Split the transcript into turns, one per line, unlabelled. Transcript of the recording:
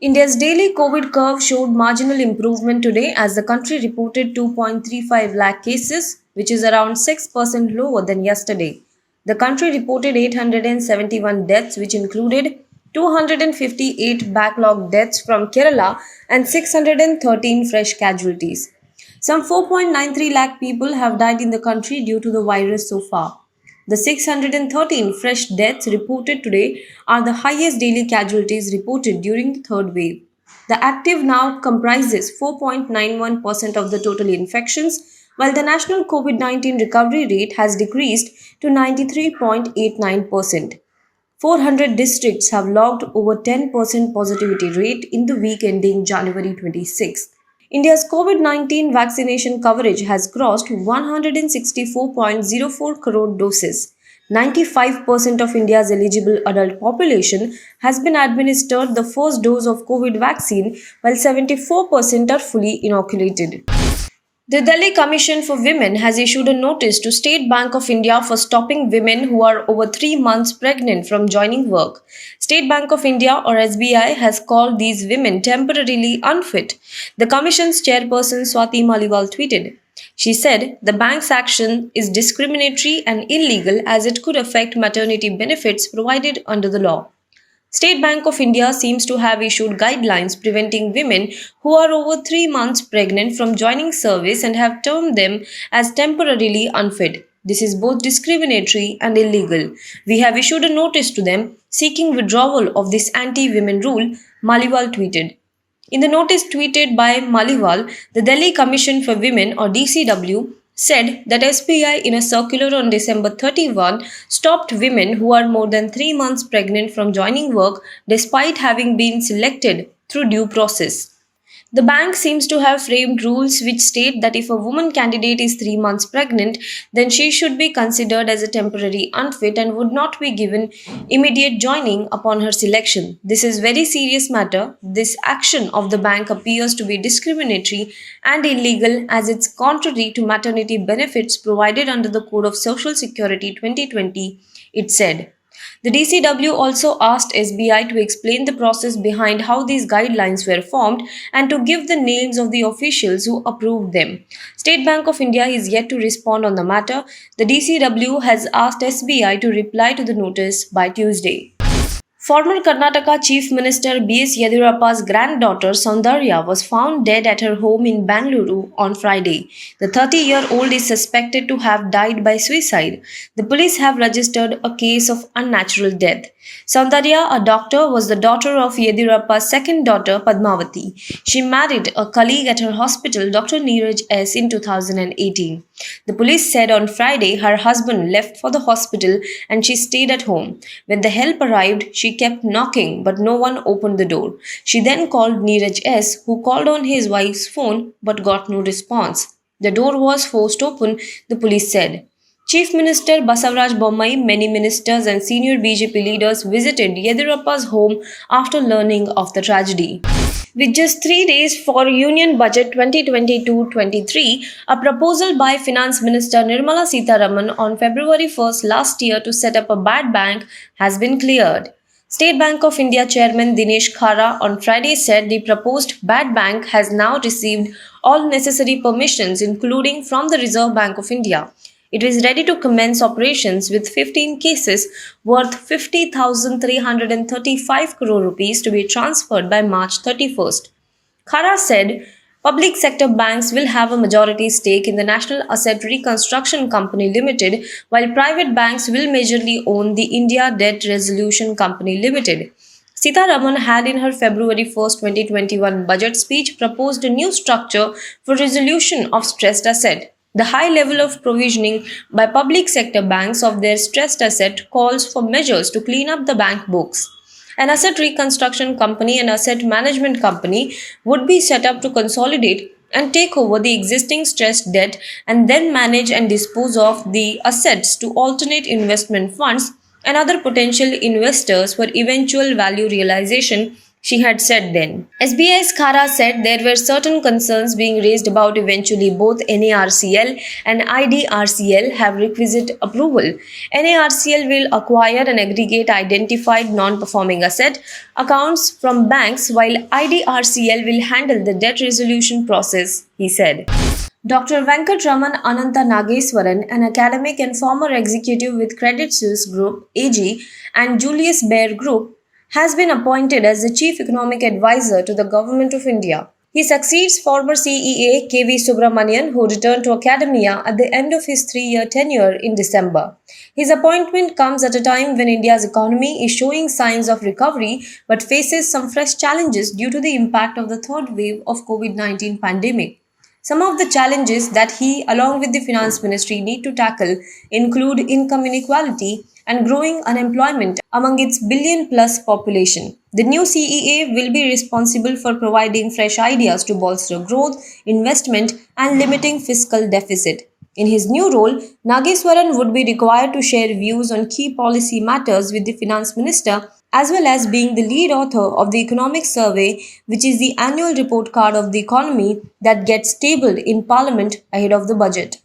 India's daily COVID curve showed marginal improvement today as the country reported 2.35 lakh cases, which is around 6% lower than yesterday. The country reported 871 deaths, which included 258 backlog deaths from Kerala and 613 fresh casualties. Some 4.93 lakh people have died in the country due to the virus so far. The 613 fresh deaths reported today are the highest daily casualties reported during the third wave. The active now comprises 4.91% of the total infections, while the national COVID 19 recovery rate has decreased to 93.89%. 400 districts have logged over 10% positivity rate in the week ending January 26. India's COVID 19 vaccination coverage has crossed 164.04 crore doses. 95% of India's eligible adult population has been administered the first dose of COVID vaccine, while 74% are fully inoculated. The Delhi Commission for Women has issued a notice to State Bank of India for stopping women who are over 3 months pregnant from joining work. State Bank of India or SBI has called these women temporarily unfit. The Commission's chairperson Swati Maliwal tweeted. She said the bank's action is discriminatory and illegal as it could affect maternity benefits provided under the law. State Bank of India seems to have issued guidelines preventing women who are over 3 months pregnant from joining service and have termed them as temporarily unfit. This is both discriminatory and illegal. We have issued a notice to them seeking withdrawal of this anti-women rule, Maliwal tweeted. In the notice tweeted by Maliwal, the Delhi Commission for Women or DCW said that SBI in a circular on December 31 stopped women who are more than 3 months pregnant from joining work despite having been selected through due process. The bank seems to have framed rules which state that if a woman candidate is 3 months pregnant, then she should be considered as a temporary unfit and would not be given immediate joining upon her selection. This is very serious matter. This action of the bank appears to be discriminatory and illegal as it's contrary to maternity benefits provided under the Code of Social Security 2020, it said. The DCW also asked SBI to explain the process behind how these guidelines were formed and to give the names of the officials who approved them. State Bank of India is yet to respond on the matter. The DCW has asked SBI to reply to the notice by Tuesday. Former Karnataka Chief Minister B.S. Yeddyurappa's granddaughter Soundarya was found dead at her home in Bangalore on Friday. The 30-year-old is suspected to have died by suicide. The police have registered a case of unnatural death. Soundarya, a doctor, was the daughter of Yeddyurappa's second daughter Padmavati. She married a colleague at her hospital, Dr. Neeraj S., in 2018. The police said on Friday her husband left for the hospital and she stayed at home. When the help arrived, she kept knocking but no one opened the door. She then called Neeraj S., who called on his wife's phone but got no response. The door was forced open, the police said. Chief Minister Basavaraj Bommai, many ministers and senior BJP leaders visited Yeddyurappa's home after learning of the tragedy. With just 3 days for Union Budget 2022-23, a proposal by Finance Minister Nirmala Sitharaman on February 1st last year to set up a bad bank has been cleared. State Bank of India Chairman Dinesh Khara on Friday said the proposed bad bank has now received all necessary permissions, including from the Reserve Bank of India. It is ready to commence operations with 15 cases worth 50,335 crore rupees to be transferred by March 31st. Khara said public sector banks will have a majority stake in the National Asset Reconstruction Company Limited, while private banks will majorly own the India Debt Resolution Company Limited. Sitharaman had in her February 1st, 2021 budget speech proposed a new structure for resolution of stressed asset. The high level of provisioning by public sector banks of their stressed asset calls for measures to clean up the bank books. An asset reconstruction company and asset management company would be set up to consolidate and take over the existing stressed debt and then manage and dispose of the assets to alternate investment funds and other potential investors for eventual value realization, she had said then. SBI's Khara said there were certain concerns being raised about eventually both NARCL and IDRCL have requisite approval. NARCL will acquire and aggregate identified non-performing asset accounts from banks while IDRCL will handle the debt resolution process, he said. Dr. Venkatraman Anantha Nageswaran, an academic and former executive with Credit Suisse Group AG and Julius Baer Group, has been appointed as the Chief Economic Advisor to the Government of India. He succeeds former CEA KV Subramanian, who returned to academia at the end of his 3-year tenure in December. His appointment comes at a time when India's economy is showing signs of recovery but faces some fresh challenges due to the impact of the third wave of COVID-19 pandemic. Some of the challenges that he, along with the finance ministry, need to tackle include income inequality and growing unemployment among its billion plus population. The new CEA will be responsible for providing fresh ideas to bolster growth, investment, and limiting fiscal deficit. In his new role, Nageswaran would be required to share views on key policy matters with the finance minister, as well as being the lead author of the Economic Survey, which is the annual report card of the economy that gets tabled in Parliament ahead of the budget.